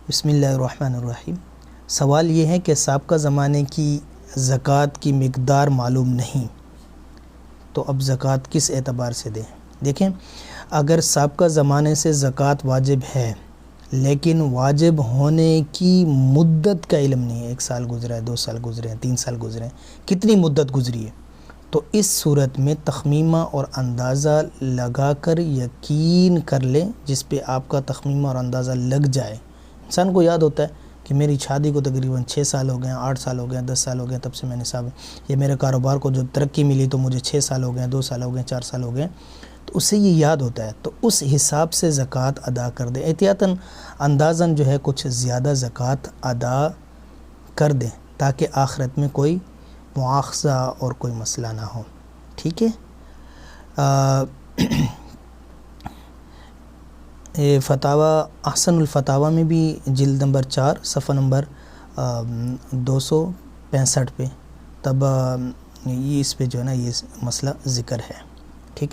بسم اللہ الرحمن الرحیم۔ سوال یہ ہے کہ سابقہ زمانے کی زکوٰۃ کی مقدار معلوم نہیں تو اب زکوٰۃ کس اعتبار سے دیں؟ دیکھیں، اگر سابقہ زمانے سے زکوٰۃ واجب ہے لیکن واجب ہونے کی مدت کا علم نہیں ہے، 1 سال گزرا ہے، 2 سال گزرے ہیں، 3 سال گزرے ہیں، کتنی مدت گزری ہے، تو اس صورت میں تخمینہ اور اندازہ لگا کر یقین کر لیں۔ جس پہ آپ کا تخمینہ اور اندازہ لگ جائے، انسان کو یاد ہوتا ہے کہ میری شادی کو تقریباً 6 سال ہو گئے ہیں، 8 سال ہو گئے ہیں، 10 سال ہو گئے ہیں تب سے میں نے صاحب یہ میرے کاروبار کو جو ترقی ملی تو مجھے 6 سال ہو گئے ہیں، 2 سال ہو گئے ہیں، 4 سال ہو گئے ہیں، تو اس سے یہ یاد ہوتا ہے، تو اس حساب سے زکوٰۃ ادا کر دیں۔ احتیاطاً اندازاً جو ہے کچھ زیادہ زکوٰۃ ادا کر دیں تاکہ آخرت میں کوئی مواخذہ اور کوئی مسئلہ نہ ہو، ٹھیک ہے۔ فتاوی احسن الفتاوی میں بھی جلد نمبر 4 صفحہ نمبر 265 پہ تب یہ اس پہ جو ہے نا یہ مسئلہ ذکر ہے، ٹھیک ہے۔